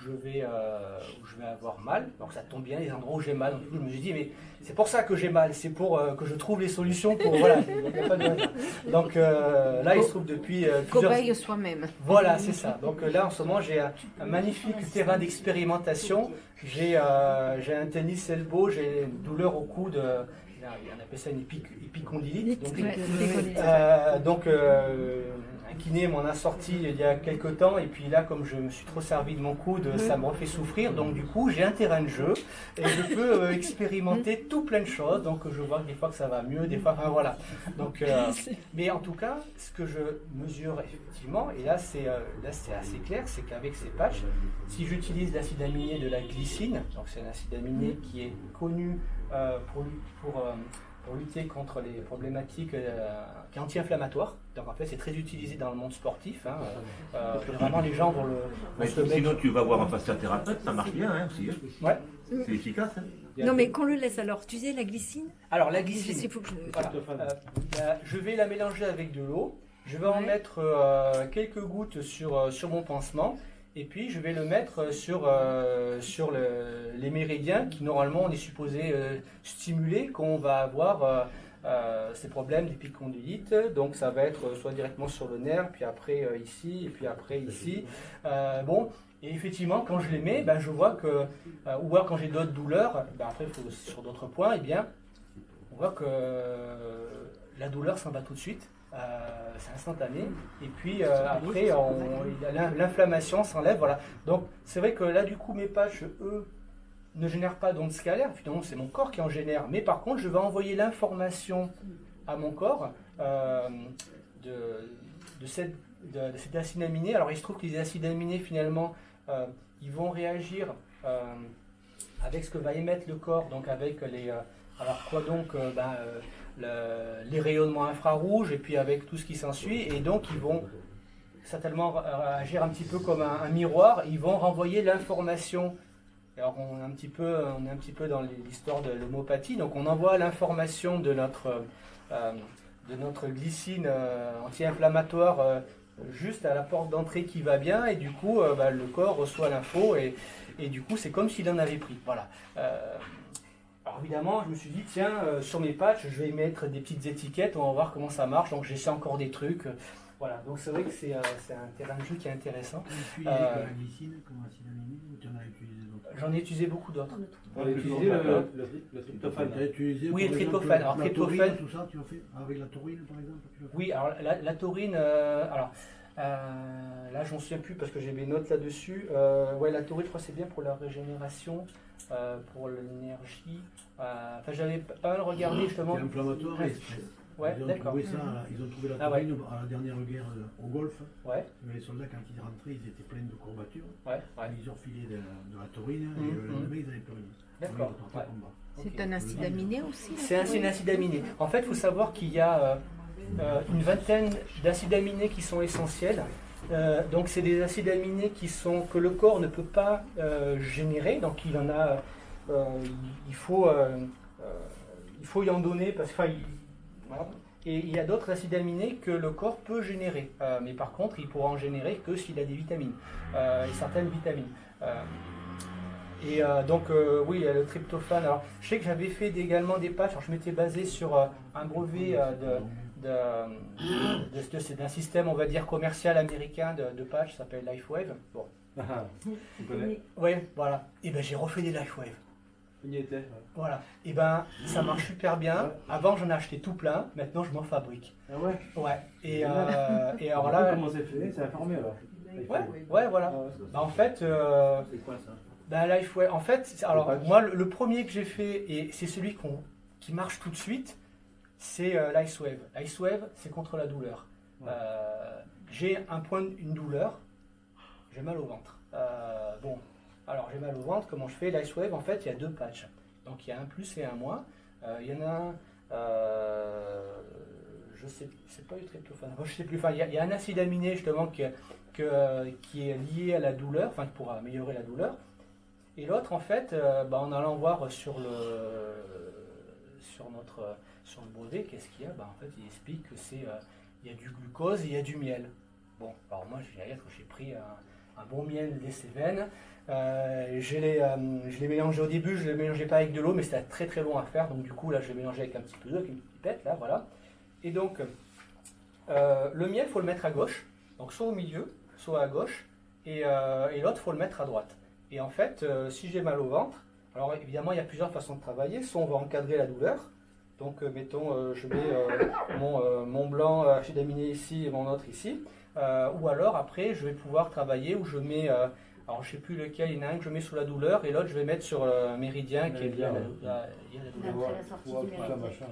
où je vais avoir mal. Donc ça tombe bien, les endroits où j'ai mal. Donc, je me suis dit, mais c'est pour ça que j'ai mal, c'est pour que je trouve les solutions pour... Voilà, il n'y a pas de hasard. Donc là, il se trouve depuis plusieurs... Cobaye soi-même. Voilà, c'est ça. Donc là, en ce moment, j'ai un magnifique terrain d'expérimentation. J'ai un tennis elbow, j'ai une douleur au coude. On appelle ça une épicondylite. Donc, un kiné m'en a sorti il y a quelques temps. Et puis là, comme je me suis trop servi de mon coude, ça me refait souffrir. Donc du coup, j'ai un terrain de jeu et je peux expérimenter tout plein de choses. Donc je vois que des fois que ça va mieux, des fois, enfin voilà. Donc, mais en tout cas, ce que je mesure effectivement, et là c'est assez clair, c'est qu'avec ces patchs, si j'utilise l'acide aminé de la glycine, donc c'est un acide aminé qui est connu pour lutter contre les problématiques qui est anti-inflammatoire. Donc en fait c'est très utilisé dans le monde sportif. Vraiment les gens vont le... Sinon tu vas voir un fasciathérapeute, ça marche bien hein, aussi. Ouais. C'est efficace. Hein. Non mais qu'on le laisse alors, tu sais la glycine. Alors la glycine, voilà. Je vais la mélanger avec de l'eau. Je vais en mettre quelques gouttes sur mon pansement. Et puis je vais le mettre sur les méridiens qui normalement on est supposé stimuler quand on va avoir ces problèmes d'épicondylite. Donc ça va être soit directement sur le nerf, puis après ici, et puis après ici. Et effectivement quand je les mets, je vois que, ou alors quand j'ai d'autres douleurs, après il faut sur d'autres points, on voit que la douleur s'en va tout de suite. C'est instantané et puis après l'inflammation s'enlève, voilà. Donc c'est vrai que là du coup mes patchs eux ne génèrent pas d'ondes scalaires, finalement c'est mon corps qui en génère, mais par contre je vais envoyer l'information à mon corps de cet acide aminé. Alors il se trouve que les acides aminés finalement ils vont réagir avec ce que va émettre le corps, donc avec les les rayonnements infrarouges et puis avec tout ce qui s'ensuit, et donc ils vont certainement agir un petit peu comme un miroir, ils vont renvoyer l'information. Alors on est un petit peu dans l'histoire de l'homéopathie, donc on envoie l'information de notre glycine anti-inflammatoire juste à la porte d'entrée qui va bien, et du coup le corps reçoit l'info et du coup c'est comme s'il en avait pris. Voilà. Alors évidemment, je me suis dit, tiens, sur mes patchs, je vais y mettre des petites étiquettes, on va voir comment ça marche. Donc j'essaie encore des trucs. Voilà, donc c'est vrai que c'est un terrain de jeu qui est intéressant. Tu utilises la glycine comme acide aminé ou tu en as utilisé d'autres? J'en ai utilisé beaucoup d'autres. On a utilisé le tryptophane. Oui, le tryptophane. Alors tryptophane, tout ça, tu as fait avec la taurine par exemple? Oui, alors la taurine, là j'en souviens plus parce que j'ai mes notes là-dessus. La taurine, je crois que c'est bien pour la régénération. Pour l'énergie. J'avais pas mal regardé justement. C'est inflammatoire et stress. Ouais, d'accord. Ils ont trouvé la taurine à la dernière guerre au Golfe. Ouais. Mais les soldats, quand ils rentraient, ils étaient pleins de courbatures. Ouais. Ils ont refilé de la taurine et le lendemain, ils n'avaient plus rien. D'accord. C'est un acide aminé aussi? C'est un acide aminé. En fait, il faut savoir qu'il y a une vingtaine d'acides aminés qui sont essentiels. Donc c'est des acides aminés que le corps ne peut pas générer, donc il en a, il faut y en donner parce que voilà. Et il y a d'autres acides aminés que le corps peut générer, mais par contre il pourra en générer que s'il a des vitamines et certaines vitamines. Oui, il y a le tryptophane. Alors je sais que j'avais fait également des patchs. Alors, je m'étais basé sur un brevet d'un système, on va dire, commercial américain de patch, ça s'appelle LifeWave. Bon. Tu connais? Oui, voilà. Et j'ai refait des LifeWave. On y était. Voilà. Et ça marche super bien. Avant, j'en ai acheté tout plein. Maintenant, je m'en fabrique. Ah ouais? Ouais. Et alors là. Comment c'est fait? C'est informé alors? Ouais, voilà. En fait. C'est quoi ça? LifeWave. En fait, alors moi, le premier que j'ai fait, et c'est celui qui marche tout de suite, c'est l'IceWave. L'IceWave, c'est contre la douleur. Ouais. J'ai une douleur, j'ai mal au ventre. Alors j'ai mal au ventre, comment je fais? L'IceWave, en fait, il y a deux patchs. Donc il y a un plus et un moins. Il y en a un, je sais, c'est pas du tryptophane, je sais plus. Enfin, il y a un acide aminé justement qui est lié à la douleur, enfin qui pourra améliorer la douleur. Et l'autre, en fait, en allant voir sur le brevet, qu'est-ce qu'il y a? En fait, il explique que il y a du glucose et il y a du miel. Bon, alors moi, j'ai pris un bon miel des Cévennes. Je l'ai mélangé au début, je ne le mélangeais pas avec de l'eau, mais c'était très très long à faire. Donc du coup, là, je l'ai mélangé avec un petit peu d'eau, avec une pipette, là, voilà. Et donc, le miel, il faut le mettre à gauche, donc soit au milieu, soit à gauche, et l'autre, il faut le mettre à droite. Et en fait, si j'ai mal au ventre, alors évidemment, il y a plusieurs façons de travailler. Soit on va encadrer la douleur. Donc, mettons, je mets mon blanc acide aminé ici et mon autre ici. Ou alors, après, je vais pouvoir travailler où je mets, alors je ne sais plus lequel, il y en a un que je mets sous la douleur et l'autre, je vais mettre sur le méridien qui est lié à la douleur. Après la sortie du méridien.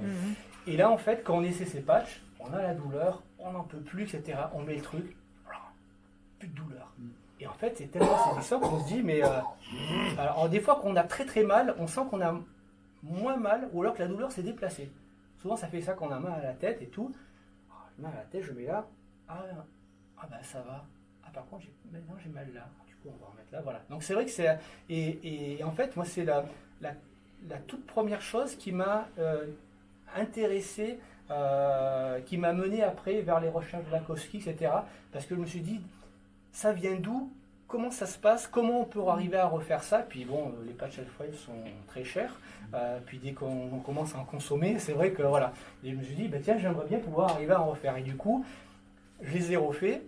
Et là, en fait, quand on essaie ces patchs, on a la douleur, on n'en peut plus, etc. On met le truc, voilà, plus de douleur. Et en fait, c'est tellement saisissant qu'on se dit, mais... alors, des fois, quand on a très très mal, on sent qu'on a moins mal, ou alors que la douleur s'est déplacée. Souvent, ça fait ça quand on a mal à la tête et tout. J'ai mal à la tête, je mets là. Ah ben ça va. Ah, par contre, maintenant j'ai mal là. Du coup, on va remettre là, voilà. Donc, c'est vrai que c'est... Et en fait, moi, c'est la toute première chose qui m'a intéressé, qui m'a mené après vers les recherches de Lakowski, etc. Parce que je me suis dit, ça vient d'où? Comment ça se passe? Comment on peut arriver à refaire ça? Puis bon, les patchs Life sont très chers. Puis dès qu'on commence à en consommer, c'est vrai que voilà. Et je me suis dit, bah, tiens, j'aimerais bien pouvoir arriver à en refaire. Et du coup, je les ai refaits.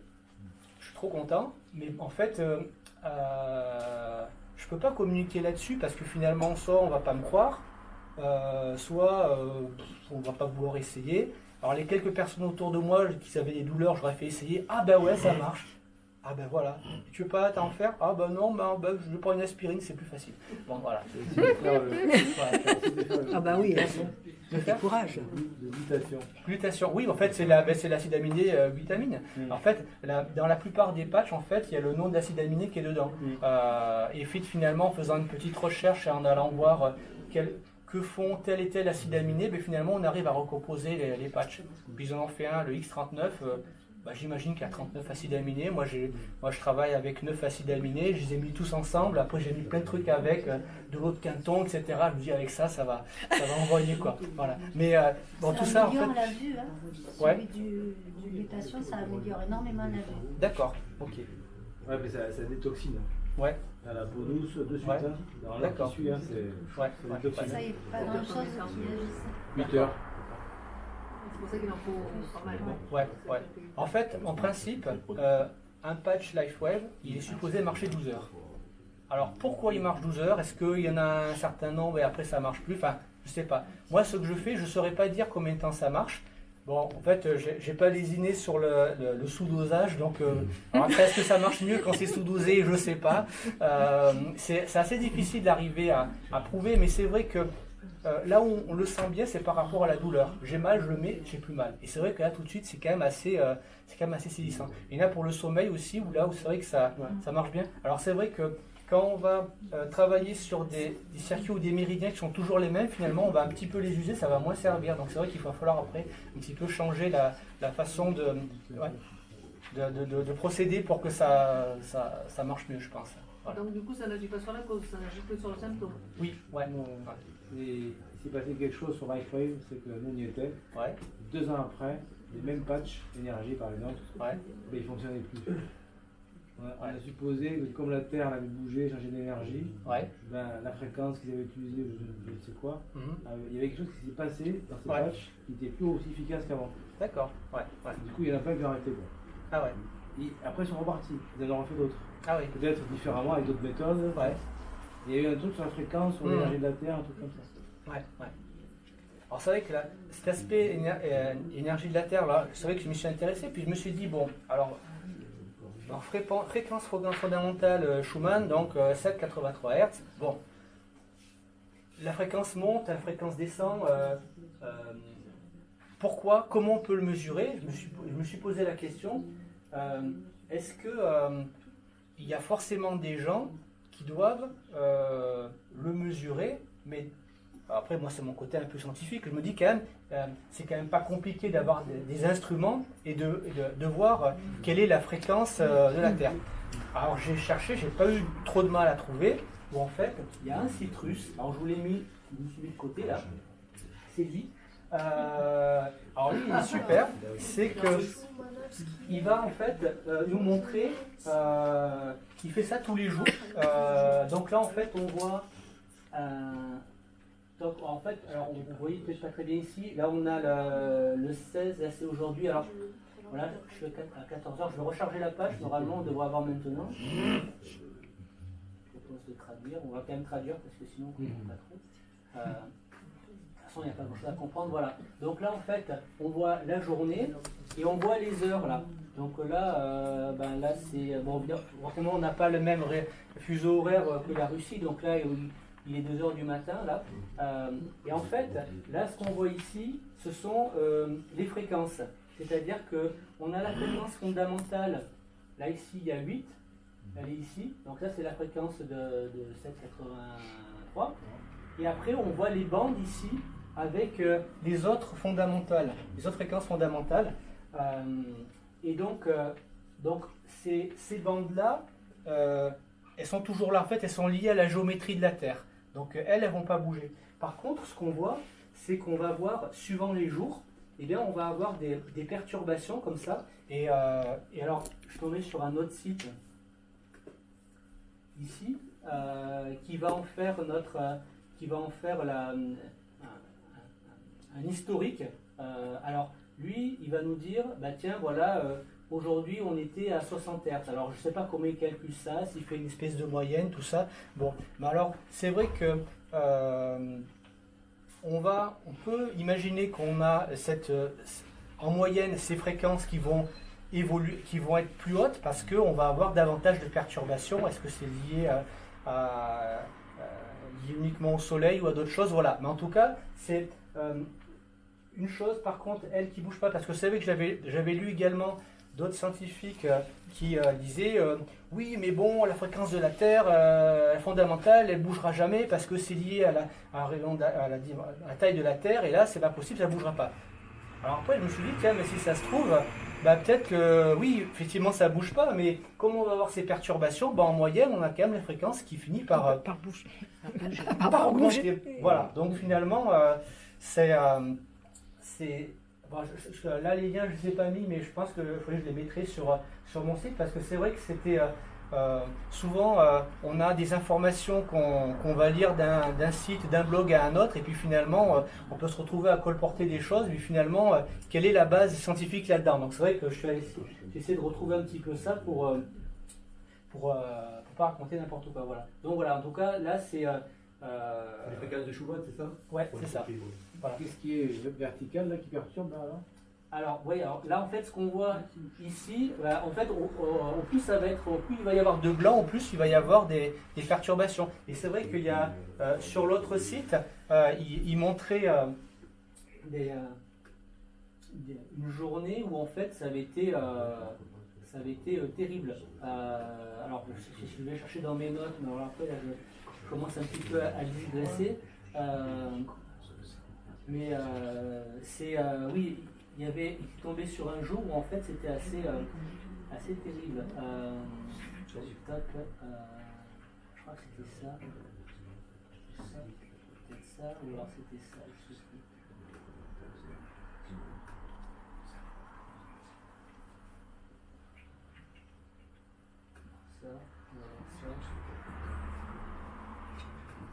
Je suis trop content. Mais en fait, je ne peux pas communiquer là-dessus parce que finalement, soit on ne va pas me croire, soit on ne va pas vouloir essayer. Alors les quelques personnes autour de moi qui avaient des douleurs, j'aurais fait essayer. Ah ben ouais, ça marche. Ah ben voilà, tu veux pas t'en faire? Ah ben non, je prends une aspirine, c'est plus facile. Bon voilà. Ah bah oui, De faire courage. De glutation. Glutation, oui, en fait c'est l'acide aminé glutamine. En fait, dans la plupart des patchs, en fait, il y a le nom de l'acide aminé qui est dedans. Et finalement, en faisant une petite recherche et en allant voir que font tel et tel acide aminé, ben, finalement on arrive à recomposer les patchs. Puis ils en ont fait un, le X39. J'imagine qu'il y a 39 acides aminés. Moi, je travaille avec 9 acides aminés. Je les ai mis tous ensemble. Après, j'ai mis plein de trucs avec, de l'eau de Quinton, etc. Je me dis, avec ça va envoyer, quoi. Voilà. Mais bon, tout ça, en fait... Ça améliore la vue, hein. Ouais. Celui du glutation, ça améliore énormément la vue. D'accord, ok. Ouais, mais ça détoxine. Ouais. T'as la peau douce de suite. Ouais. Hein. Dans l'air D'accord. qui suit, hein, c'est Ouais. détoxine. Ça y est, pas grand chose qui agisse. 8 heures. C'est pour ça qu'il en faut pas mal. Ouais. En fait, en principe, un patch LifeWave, il est supposé marcher 12 heures. Alors, pourquoi il marche 12 heures? Est-ce qu'il y en a un certain nombre et après ça marche plus? Enfin, je sais pas. Moi, ce que je fais, je ne saurais pas dire combien de temps ça marche. Bon, en fait, j'ai pas lésiné sur le sous-dosage, donc alors après, est-ce que ça marche mieux quand c'est sous-dosé? Je sais pas. C'est assez difficile d'arriver à prouver, mais c'est vrai que là où on le sent bien, c'est par rapport à la douleur. J'ai mal, je le mets, j'ai plus mal. Et c'est vrai que là, tout de suite, c'est quand même assez saisissant. Et là, pour le sommeil aussi, où c'est vrai que ça marche bien. Alors, c'est vrai que quand on va travailler sur des circuits ou des méridiens qui sont toujours les mêmes, finalement, on va un petit peu les user, ça va moins servir. Donc, c'est vrai qu'il va falloir après un petit peu changer la façon de procéder pour que ça marche mieux, je pense. Voilà. Donc du coup, ça n'agit pas sur la cause, ça n'agit que sur le symptôme. Oui, ouais. Et il s'est passé quelque chose sur LifeWave, c'est que nous on y était. Ouais. 2 ans après, les mêmes patchs énergie par exemple, Ouais. ben, ils ne fonctionnaient plus. On a supposé que comme la Terre avait bougé, changé d'énergie, Ouais. ben, la fréquence qu'ils avaient utilisée, je ne sais quoi, Mhm. il y avait quelque chose qui s'est passé dans ces Ouais. patchs qui était plus aussi efficace qu'avant. D'accord. Ouais. Du coup, il y en a pas qui ont arrêté. Quoi. Ah ouais. Et après, ils sont repartis. Ils en ont fait d'autres. Ah oui. Peut-être différemment, avec d'autres méthodes. Ouais. Il y a eu un truc sur la fréquence, sur l'énergie de la Terre, un truc comme ça. Ouais. Alors c'est vrai que cet aspect énergie de la Terre, là, c'est vrai que je m'y suis intéressé, puis je me suis dit, bon, alors, fréquence fondamentale Schumann, donc 7,83 Hz, bon, la fréquence monte, la fréquence descend, pourquoi, comment on peut le mesurer? Je me suis posé la question, est-ce que il y a forcément des gens qui doivent le mesurer, mais après moi c'est mon côté un peu scientifique, je me dis quand même, c'est quand même pas compliqué d'avoir des instruments et de voir quelle est la fréquence de la Terre. Alors j'ai cherché, j'ai pas eu trop de mal à trouver, où en fait il y a un citrus, alors je vous l'ai mis de côté là, c'est lui, Alors lui, il est super. C'est que il va en fait nous montrer qu'il fait ça tous les jours. Donc là, en fait, on voit. Donc en fait, alors vous voyez peut-être pas très bien ici. Là, on a le 16. Là, c'est aujourd'hui. Alors voilà, je suis à 14h. Je vais recharger la page. Normalement, on devrait avoir maintenant. Je propose de traduire. On va quand même traduire parce que sinon, on ne comprend pas trop. De toute façon, il n'y a pas grand-chose à comprendre. Voilà. Donc là, en fait, on voit la journée et on voit les heures là. Donc là, là c'est bon. Forcément, on n'a pas le même fuseau horaire que la Russie. Donc là, il est 2h du matin là. Et en fait, là, ce qu'on voit ici, ce sont les fréquences. C'est-à-dire que on a la fréquence fondamentale. Là, ici, il y a 8. Elle est ici. Donc là, c'est la fréquence de 783. Et après, on voit les bandes ici avec les autres fondamentales, les autres fréquences fondamentales. Et donc ces bandes-là, elles sont toujours là. En fait, elles sont liées à la géométrie de la Terre. Donc elles ne vont pas bouger. Par contre, ce qu'on voit, c'est qu'on va voir, suivant les jours, eh bien, on va avoir des perturbations comme ça. Et alors, je tombais sur un autre site ici qui va en faire un historique. Alors, lui, il va nous dire, tiens, voilà, aujourd'hui, on était à 60 Hz. Alors, je ne sais pas comment il calcule ça, s'il fait une espèce de moyenne, tout ça. Bon, mais alors, c'est vrai que on peut imaginer qu'on a en moyenne ces fréquences qui vont évoluer, qui vont être plus hautes parce qu'on va avoir davantage de perturbations. Est-ce que c'est lié lié uniquement au soleil ou à d'autres choses? Voilà. Mais en tout cas, c'est une chose, par contre, elle qui ne bouge pas, parce que vous savez que j'avais lu également d'autres scientifiques qui disaient oui, mais bon, la fréquence de la Terre fondamentale, elle ne bougera jamais parce que c'est lié à la taille de la Terre, et là, c'est pas possible, ça ne bougera pas. Alors après, je me suis dit, tiens, mais si ça se trouve, peut-être que oui, effectivement, ça ne bouge pas, mais comme on va avoir ces perturbations, en moyenne, on a quand même les fréquences qui finissent par bouger. par augmenter. Voilà, donc finalement, là, les liens, je ne les ai pas mis, mais je pense que je les mettrai sur mon site, parce que c'est vrai que c'était souvent, on a des informations qu'on va lire d'un site, d'un blog à un autre, et puis finalement, on peut se retrouver à colporter des choses, mais finalement, quelle est la base scientifique là-dedans? Donc c'est vrai que j'essaie de retrouver un petit peu ça pour pas raconter n'importe quoi. Voilà. Donc voilà, en tout cas, là, c'est... Les fréquences de Schumann, c'est ça? Ouais, c'est ça. Voilà. Qu'est-ce qui est vertical là qui perturbe là? Alors, oui, alors là en fait ce qu'on voit ici, en fait au plus ça va être, au plus il va y avoir de blanc, au plus il va y avoir des perturbations. Et c'est vrai qu'il y a sur l'autre site, il montrait une journée où en fait ça avait été terrible. Alors je vais chercher dans mes notes, mais alors après là, je commence un petit peu à digresser. Mais oui, il est tombé sur un jour où en fait c'était assez terrible. Je crois que c'était ça. Peut-être ça, ou alors c'était ça.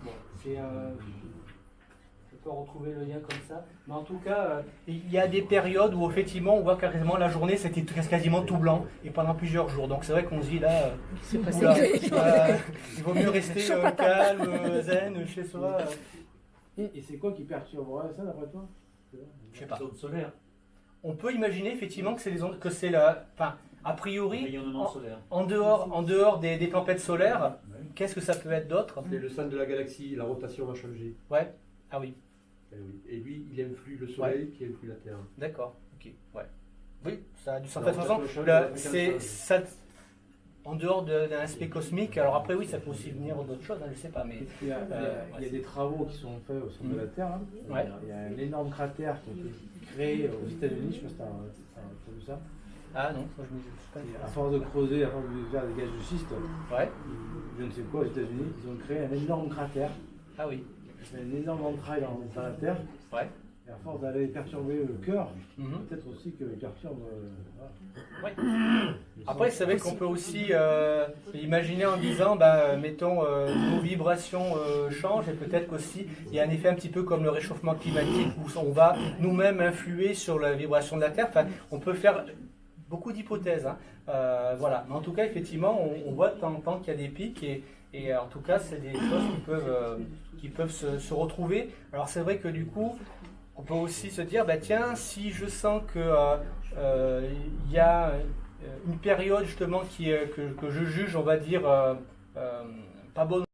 Bon, c'est peux retrouver le lien comme ça. Mais en tout cas, il y a des périodes où effectivement on voit carrément la journée c'était quasiment tout blanc et pendant plusieurs jours. Donc c'est vrai qu'on se dit là, il vaut mieux rester calme, zen, chez soi. Et c'est quoi qui perturberait ça d'après toi? Je sais pas. Les ondes solaires. On peut imaginer effectivement que c'est les ondes, a priori, Rayonnement solaire. en dehors des tempêtes solaires, qu'est-ce que ça peut être d'autre? C'est le centre de la galaxie, la rotation va changer. Ouais. Ah oui. Et lui, il influe le Soleil qui influe la Terre. D'accord, ok, ouais. Oui, ça a du sens. De toute façon, en dehors d'un aspect cosmique, alors après, oui, ça peut aussi venir d'autres choses, je ne sais pas. Mais il y a des travaux qui sont faits au centre de la Terre. Hein. Ouais. Il y a un énorme cratère qui a été créé aux États-Unis, je ne sais pas si tu as vu ça. Ah non, moi je me dis pas. À force de creuser, à force de faire des gaz de schiste, je ne sais quoi, aux États-Unis, ils ont créé un énorme cratère. Ah oui. C'est une énorme entraille dans la Terre. Ouais. Et à force d'aller perturber le cœur, Mhm. peut-être aussi que perturbe. Ouais. le Après, sang. c'est vrai qu'on peut aussi imaginer en disant, mettons, nos vibrations changent et peut-être qu'aussi il y a un effet un petit peu comme le réchauffement climatique où on va nous-mêmes influer sur la vibration de la Terre. Enfin, on peut faire beaucoup d'hypothèses. Hein. Voilà. Mais en tout cas, effectivement, on voit de temps en temps qu'il y a des pics et en tout cas, c'est des choses qui peuvent se retrouver. Alors, c'est vrai que du coup, on peut aussi se dire, tiens, si je sens que il y a une période justement que je juge, on va dire, pas bonne